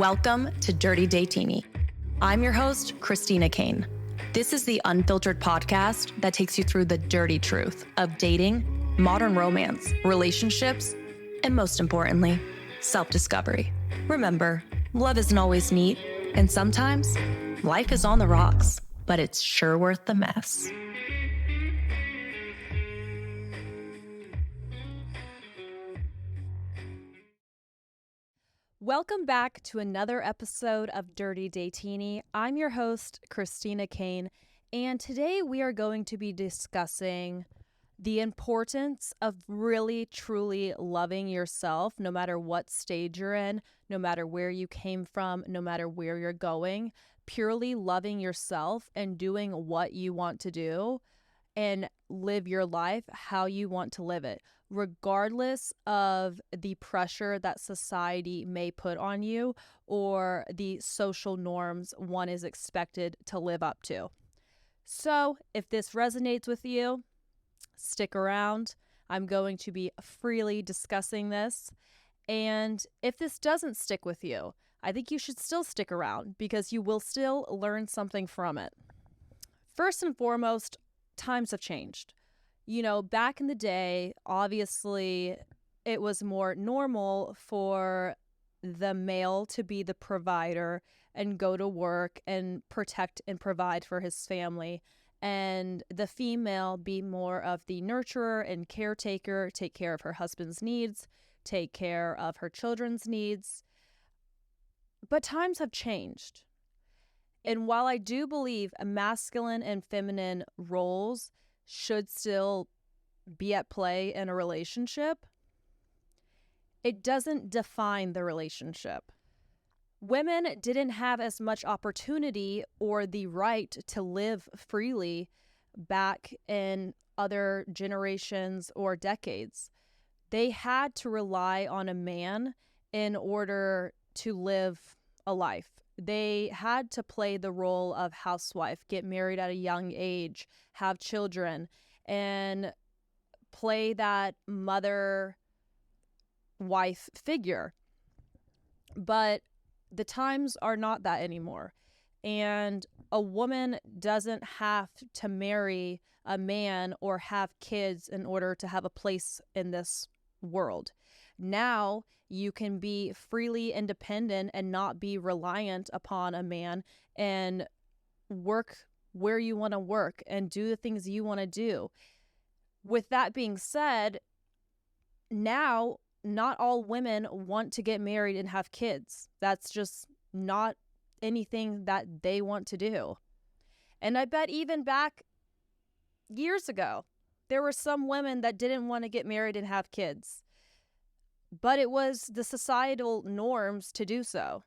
Welcome to Dirty Datini. I'm your host, Christina Kane. This is the unfiltered podcast that takes you through the dirty truth of dating, modern romance, relationships, and most importantly, self-discovery. Remember, love isn't always neat, and sometimes life is on the rocks, but it's sure worth the mess. Welcome back to another episode of Dirty Datini. I'm your host, Christina Kane, and today we are going to be discussing the importance of really, truly loving yourself, no matter what stage you're in, no matter where you came from, no matter where you're going, purely loving yourself and doing what you want to do and live your life how you want to live it, regardless of the pressure that society may put on you or the social norms one is expected to live up to. So if this resonates with you, stick around. I'm going to be freely discussing this. And if this doesn't stick with you, I think you should still stick around because you will still learn something from it. First and foremost, times have changed. You know, back in the day, obviously, it was more normal for the male to be the provider and go to work and protect and provide for his family, and the female be more of the nurturer and caretaker, take care of her husband's needs, take care of her children's needs. But times have changed. And while I do believe masculine and feminine roles should still be at play in a relationship, it doesn't define the relationship. Women didn't have as much opportunity or the right to live freely back in other generations or decades. They had to rely on a man in order to live a life. They had to play the role of housewife, get married at a young age, have children, and play that mother-wife figure. But the times are not that anymore. And a woman doesn't have to marry a man or have kids in order to have a place in this world. Now you can be freely independent and not be reliant upon a man and work where you want to work and do the things you want to do. With that being said, now not all women want to get married and have kids. That's just not anything that they want to do. And I bet even back years ago, there were some women that didn't want to get married and have kids. But it was the societal norms to do so.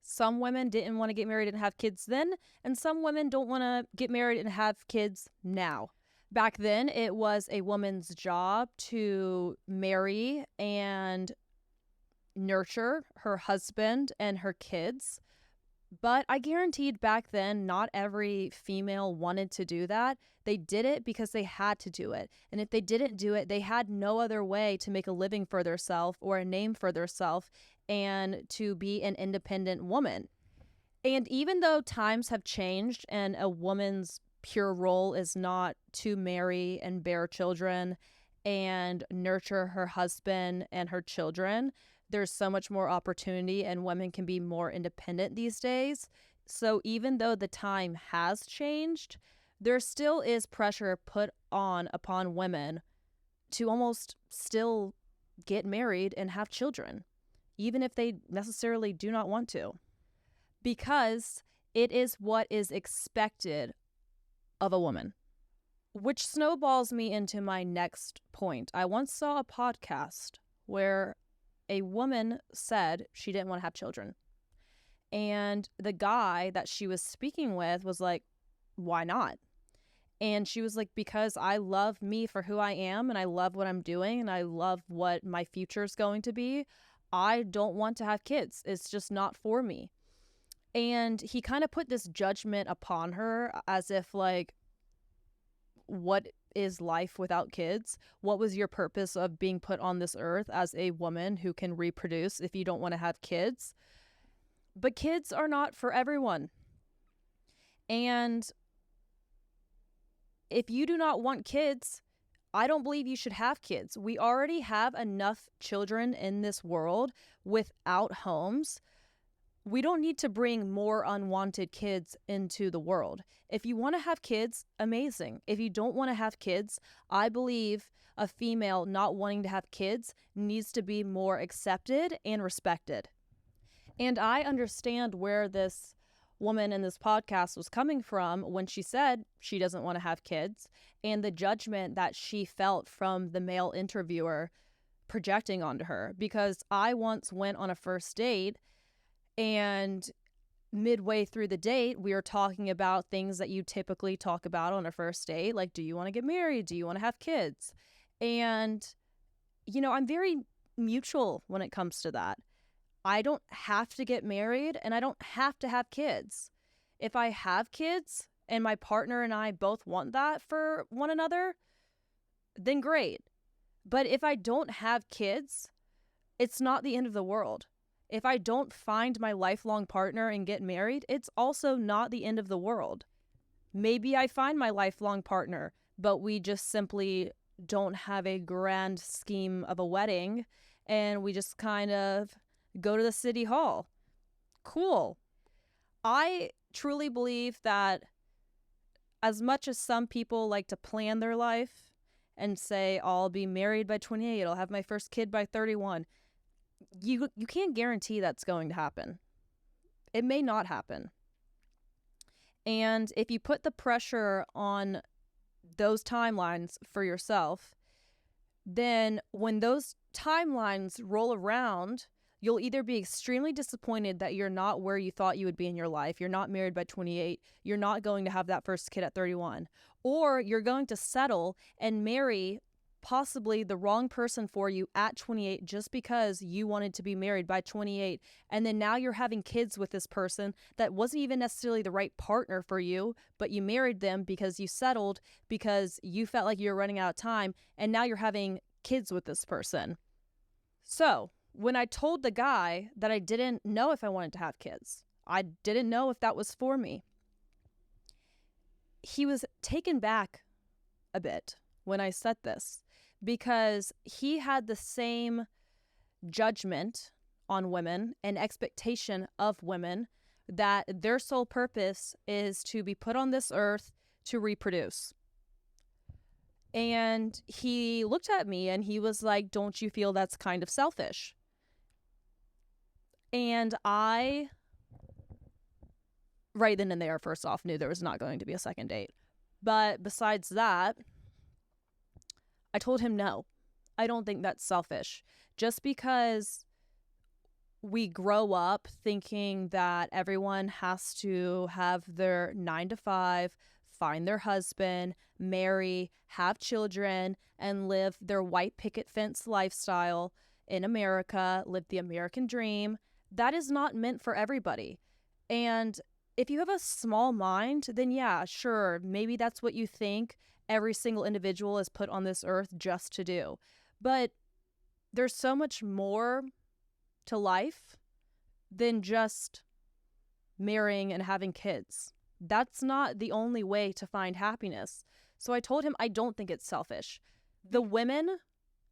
Some women didn't want to get married and have kids then, and some women don't want to get married and have kids now. Back then, it was a woman's job to marry and nurture her husband and her kids. But I guaranteed back then, not every female wanted to do that. They did it because they had to do it. And if they didn't do it, they had no other way to make a living for themselves or a name for themselves and to be an independent woman. And even though times have changed and a woman's pure role is not to marry and bear children and nurture her husband and her children, there's so much more opportunity and women can be more independent these days. So even though the time has changed, there still is pressure put on upon women to almost still get married and have children, even if they necessarily do not want to, because it is what is expected of a woman. Which snowballs me into my next point. I once saw a podcast where a woman said she didn't want to have children. And the guy that she was speaking with was like, why not? And she was like, because I love me for who I am and I love what I'm doing and I love what my future is going to be. I don't want to have kids. It's just not for me. And he kind of put this judgment upon her as if like, what is life without kids? What was your purpose of being put on this earth as a woman who can reproduce if you don't want to have kids? But kids are not for everyone. And if you do not want kids, I don't believe you should have kids. We already have enough children in this world without homes. We don't need to bring more unwanted kids into the world. If you want to have kids, amazing. If you don't want to have kids, I believe a female not wanting to have kids needs to be more accepted and respected. And I understand where this woman in this podcast was coming from when she said she doesn't want to have kids, and the judgment that she felt from the male interviewer projecting onto her. Because I once went on a first date, and midway through the date, we were talking about things that you typically talk about on a first date, like, do you want to get married? Do you want to have kids? And, I'm very mutual when it comes to that. I don't have to get married, and I don't have to have kids. If I have kids and my partner and I both want that for one another, then great. But if I don't have kids, it's not the end of the world. If I don't find my lifelong partner and get married, it's also not the end of the world. Maybe I find my lifelong partner, but we just simply don't have a grand scheme of a wedding, and we just kind of go to the city hall. Cool. I truly believe that as much as some people like to plan their life and say, I'll be married by 28, I'll have my first kid by 31, you can't guarantee that's going to happen. It may not happen. And if you put the pressure on those timelines for yourself, then when those timelines roll around, you'll either be extremely disappointed that you're not where you thought you would be in your life. You're not married by 28. You're not going to have that first kid at 31. Or you're going to settle and marry possibly the wrong person for you at 28 just because you wanted to be married by 28. And then now you're having kids with this person that wasn't even necessarily the right partner for you, but you married them because you settled because you felt like you were running out of time. And now you're having kids with this person. So when I told the guy that I didn't know if I wanted to have kids, I didn't know if that was for me, he was taken back a bit when I said this, because he had the same judgment on women and expectation of women that their sole purpose is to be put on this earth to reproduce. And he looked at me and he was like, don't you feel that's kind of selfish? And I, right then and there, first off, knew there was not going to be a second date. But besides that, I told him no. I don't think that's selfish. Just because we grow up thinking that everyone has to have their 9 to 5, find their husband, marry, have children, and live their white picket fence lifestyle in America, live the American dream, that is not meant for everybody. And if you have a small mind, then yeah, sure, maybe that's what you think every single individual is put on this earth just to do. But there's so much more to life than just marrying and having kids. That's not the only way to find happiness. So I told him I don't think it's selfish. The women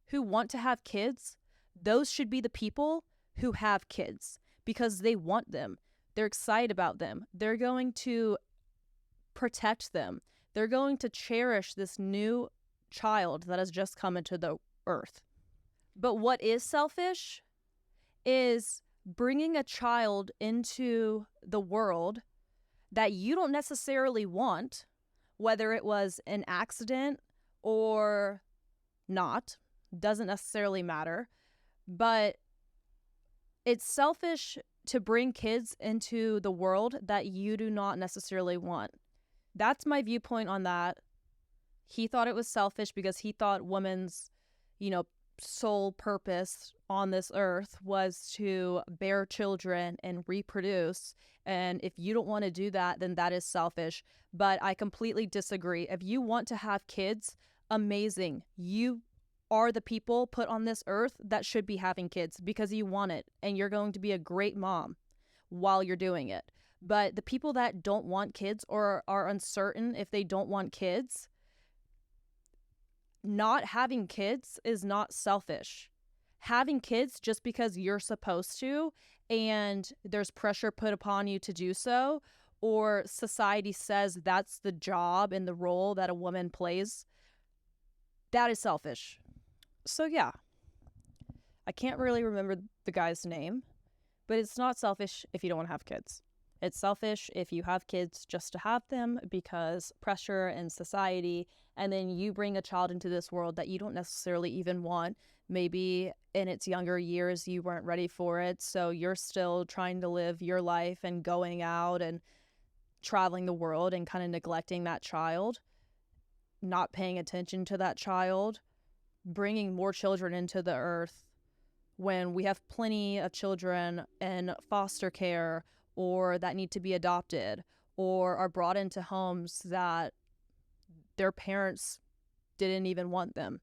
who want to have kids, those should be the people who have kids because they want them. They're excited about them. They're going to protect them. They're going to cherish this new child that has just come into the earth. But what is selfish is bringing a child into the world that you don't necessarily want, whether it was an accident or not, doesn't necessarily matter. But it's selfish to bring kids into the world that you do not necessarily want. That's my viewpoint on that. He thought it was selfish because he thought women's, sole purpose on this earth was to bear children and reproduce. And if you don't want to do that, then that is selfish. But I completely disagree. If you want to have kids, amazing. You are the people put on this earth that should be having kids because you want it and you're going to be a great mom. while you're doing it. But the people that don't want kids or are uncertain if they don't want kids, not having kids is not selfish. Having kids just because you're supposed to and there's pressure put upon you to do so, or society says that's the job and the role that a woman plays, that is selfish. So yeah, I can't really remember the guy's name, but it's not selfish if you don't want to have kids. It's selfish if you have kids just to have them because pressure and society, and then you bring a child into this world that you don't necessarily even want. Maybe in its younger years, you weren't ready for it. So you're still trying to live your life and going out and traveling the world and kind of neglecting that child, not paying attention to that child, bringing more children into the earth when we have plenty of children in foster care or that need to be adopted or are brought into homes that their parents didn't even want them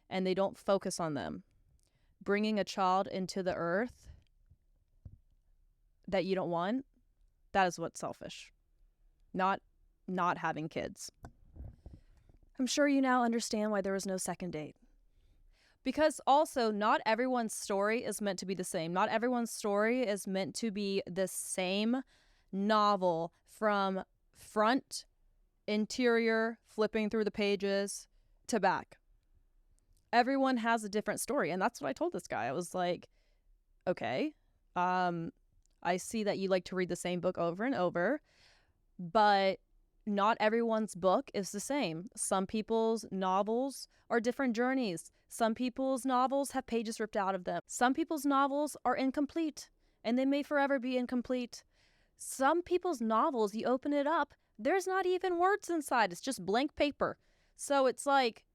and they don't focus on them. Bringing a child into the earth that you don't want, that is what's selfish. Not having kids. I'm sure you now understand why there was no second date. Because also, not everyone's story is meant to be the same. Not everyone's story is meant to be the same novel from front, interior, flipping through the pages, to back. Everyone has a different story. And that's what I told this guy. I was like, okay, I see that you like to read the same book over and over, but not everyone's book is the same. Some people's novels are different journeys. Some people's novels have pages ripped out of them. Some people's novels are incomplete, and they may forever be incomplete. Some people's novels, you open it up, there's not even words inside. It's just blank paper. So it's like,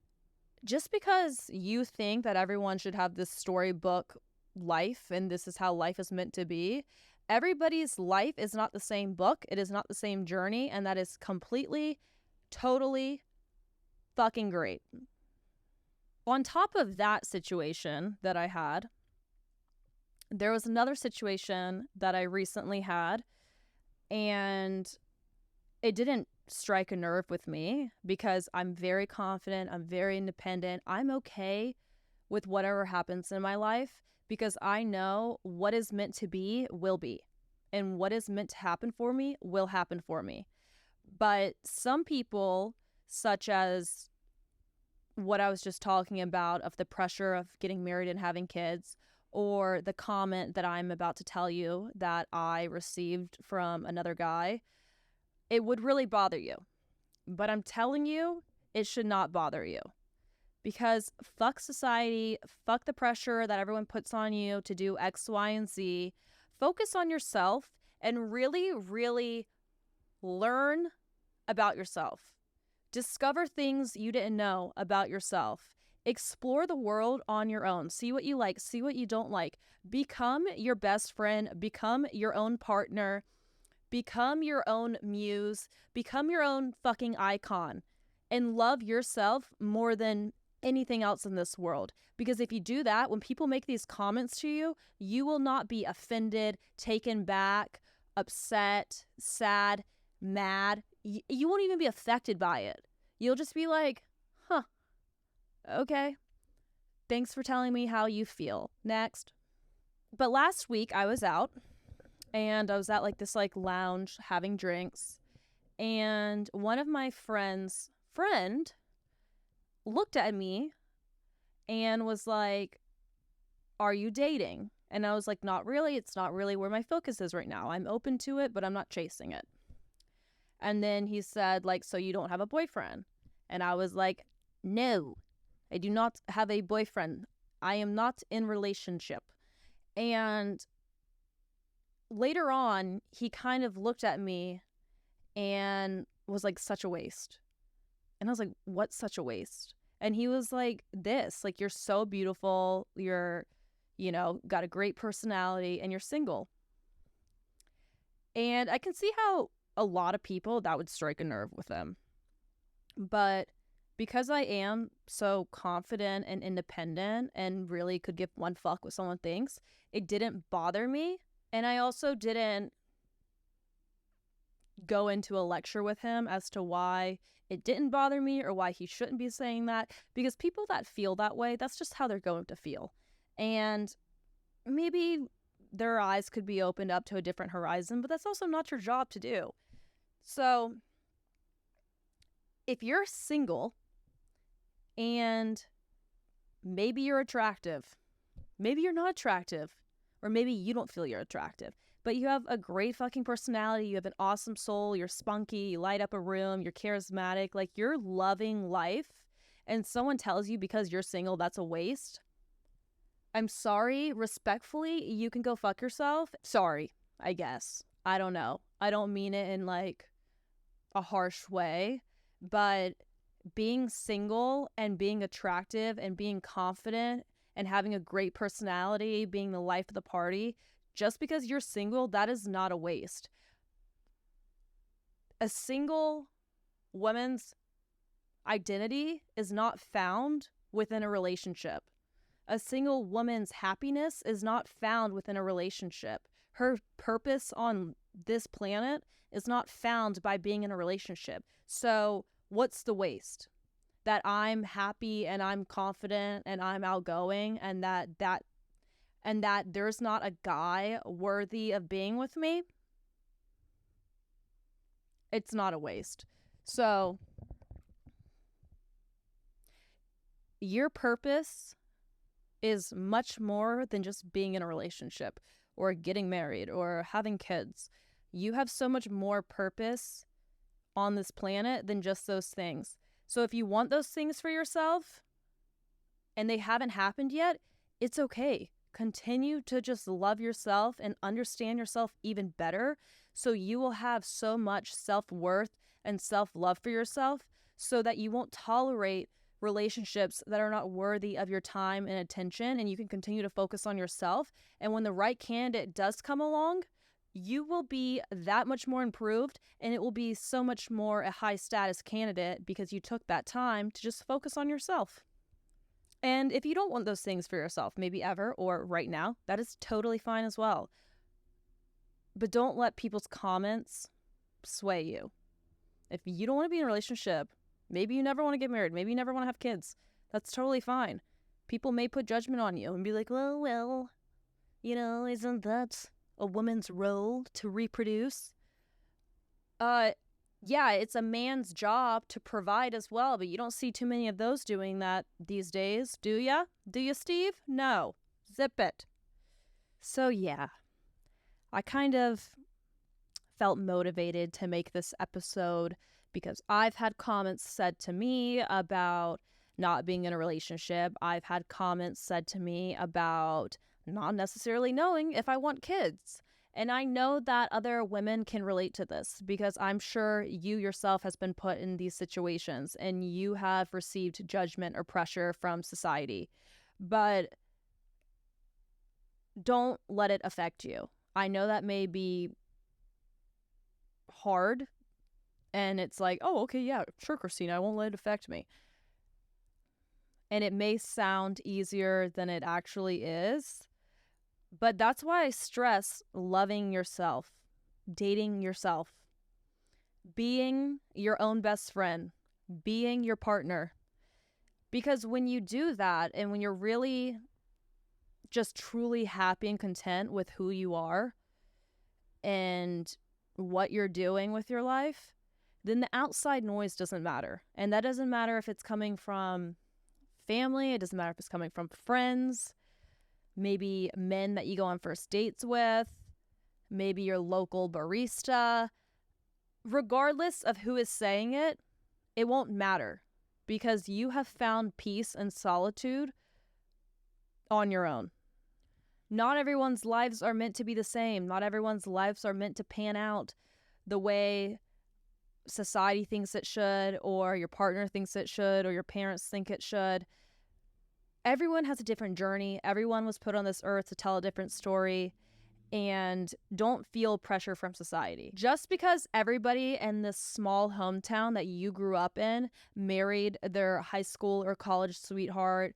just because you think that everyone should have this storybook life and this is how life is meant to be, everybody's life is not the same book. It is not the same journey. And that is completely, totally fucking great. On top of that situation that I had, there was another situation that I recently had, and it didn't strike a nerve with me because I'm very confident. I'm very independent. I'm okay with whatever happens in my life because I know what is meant to be will be, and what is meant to happen for me will happen for me. But some people, such as what I was just talking about of the pressure of getting married and having kids, or the comment that I'm about to tell you that I received from another guy, it would really bother you. But I'm telling you, it should not bother you. Because fuck society, fuck the pressure that everyone puts on you to do X, Y, and Z. Focus on yourself and really, really learn about yourself. Discover things you didn't know about yourself. Explore the world on your own. See what you like, see what you don't like. Become your best friend, become your own partner, become your own muse, become your own fucking icon, and love yourself more than anything else in this world. Because if you do that, when people make these comments to you, you will not be offended, taken back, upset, sad, mad. You won't even be affected by it. You'll just be like, huh, okay. Thanks for telling me how you feel. Next. But last week I was out and I was at this lounge having drinks, and one of my friends' friend looked at me and was like, are you dating? And I was like, not really. It's not really where my focus is right now. I'm open to it, but I'm not chasing it. And then he said, so you don't have a boyfriend? And I was like, no, I do not have a boyfriend. I am not in relationship. And later on, he kind of looked at me and was like, such a waste. And I was like, what's such a waste? And he was like, this, you're so beautiful. You're, got a great personality and you're single. And I can see how a lot of people that would strike a nerve with them. But because I am so confident and independent and really could give one fuck what someone thinks, it didn't bother me And I also didn't go into a lecture with him as to why it didn't bother me or why he shouldn't be saying that, because people that feel that way, that's just how they're going to feel. And maybe their eyes could be opened up to a different horizon, but that's also not your job to do. So if you're single and maybe you're attractive, maybe you're not attractive, or maybe you don't feel you're attractive, but you have a great fucking personality, you have an awesome soul, you're spunky, you light up a room, you're charismatic, like you're loving life, and someone tells you because you're single that's a waste, I'm sorry, respectfully, you can go fuck yourself. Sorry, I guess. I don't know. I don't mean it in like a harsh way, but being single and being attractive and being confident and having a great personality, being the life of the party, just because you're single, that is not a waste. A single woman's identity is not found within a relationship. A single woman's happiness is not found within a relationship. Her purpose on this planet is not found by being in a relationship. So what's the waste? That I'm happy and I'm confident and I'm outgoing and that there's not a guy worthy of being with me? It's not a waste. So your purpose is much more than just being in a relationship or getting married or having kids. You have so much more purpose on this planet than just those things. So if you want those things for yourself and they haven't happened yet, it's okay. Continue to just love yourself and understand yourself even better, so you will have so much self-worth and self-love for yourself so that you won't tolerate relationships that are not worthy of your time and attention, and you can continue to focus on yourself. And when the right candidate does come along, you will be that much more improved, and it will be so much more a high status candidate because you took that time to just focus on yourself. And if you don't want those things for yourself, maybe ever or right now, that is totally fine as well. But don't let people's comments sway you. If you don't want to be in a relationship, maybe you never want to get married, maybe you never want to have kids, that's totally fine. People may put judgment on you and be like, well, isn't that a woman's role to reproduce? Yeah, it's a man's job to provide as well, but you don't see too many of those doing that these days, do ya? Do you, Steve? No. Zip it. So yeah, I kind of felt motivated to make this episode because I've had comments said to me about not being in a relationship. I've had comments said to me about not necessarily knowing if I want kids. And I know that other women can relate to this because I'm sure you yourself has been put in these situations and you have received judgment or pressure from society. But don't let it affect you. I know that may be hard and it's like, oh, okay, yeah, sure, Christina, I won't let it affect me. And it may sound easier than it actually is. But that's why I stress loving yourself, dating yourself, being your own best friend, being your partner. Because when you do that and when you're really just truly happy and content with who you are and what you're doing with your life, then the outside noise doesn't matter. And that doesn't matter if it's coming from family, it doesn't matter if it's coming from friends, maybe men that you go on first dates with, maybe your local barista. Regardless of who is saying it, it won't matter because you have found peace and solitude on your own. Not everyone's lives are meant to be the same. Not everyone's lives are meant to pan out the way society thinks it should, or your partner thinks it should, or your parents think it should. Everyone has a different journey. Everyone was put on this earth to tell a different story, and don't feel pressure from society. Just because everybody in this small hometown that you grew up in married their high school or college sweetheart,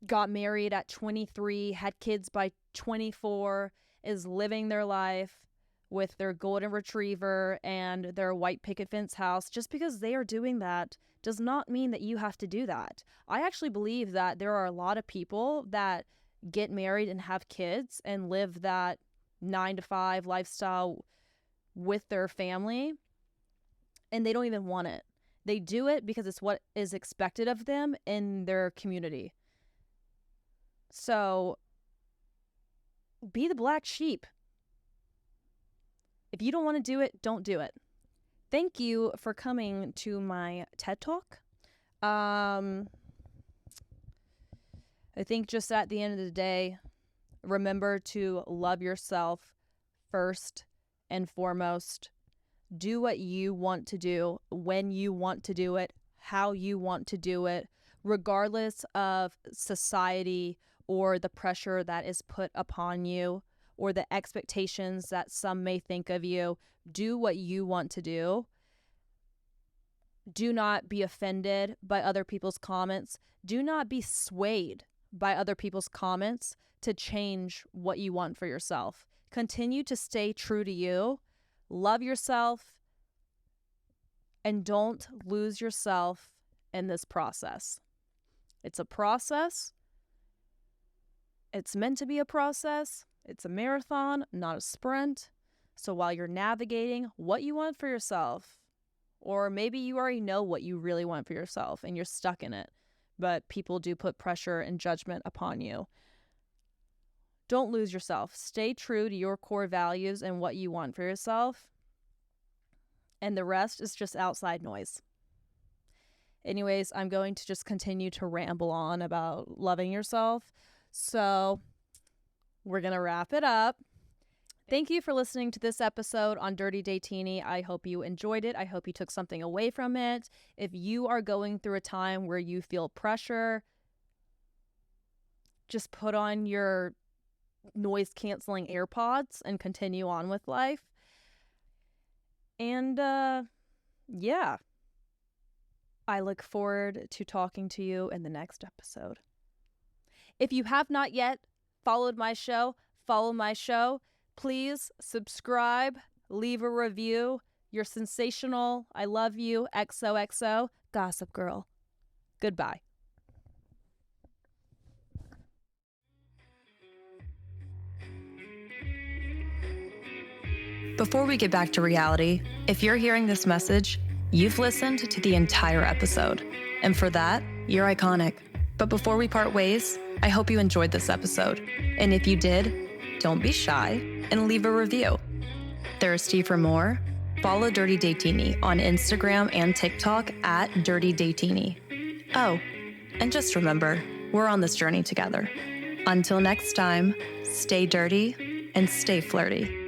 got married at 23, had kids by 24, is living their life with their golden retriever and their white picket fence house. Just because they are doing that does not mean that you have to do that. I actually believe that there are a lot of people that get married and have kids and live that 9-to-5 lifestyle with their family, and they don't even want it. They do it because it's what is expected of them in their community. So be the black sheep. If you don't want to do it, don't do it. Thank you for coming to my TED Talk. I think just at the end of the day, remember to love yourself first and foremost. Do what you want to do, when you want to do it, how you want to do it, regardless of society or the pressure that is put upon you or the expectations that some may think of you. Do what you want to do. Do not be offended by other people's comments. Do not be swayed by other people's comments to change what you want for yourself. Continue to stay true to you. Love yourself. And don't lose yourself in this process. It's a process. It's meant to be a process. It's a marathon, not a sprint. So while you're navigating what you want for yourself, or maybe you already know what you really want for yourself and you're stuck in it, but people do put pressure and judgment upon you. Don't lose yourself. Stay true to your core values and what you want for yourself. And the rest is just outside noise. Anyways, I'm going to just continue to ramble on about loving yourself. So we're going to wrap it up. Thank you for listening to this episode on Dirty Datini. I hope you enjoyed it. I hope you took something away from it. If you are going through a time where you feel pressure, just put on your noise-canceling AirPods and continue on with life. And, yeah. I look forward to talking to you in the next episode. If you have not yet followed my show, follow my show. Please subscribe, leave a review. You're sensational. I love you. XOXO. Gossip Girl. Goodbye. Before we get back to reality, if you're hearing this message, you've listened to the entire episode. And for that, you're iconic. But before we part ways, I hope you enjoyed this episode. And if you did, don't be shy and leave a review. Thirsty for more? Follow Dirty Datini on Instagram and TikTok at Dirty Datini. Oh, and just remember, we're on this journey together. Until next time, stay dirty and stay flirty.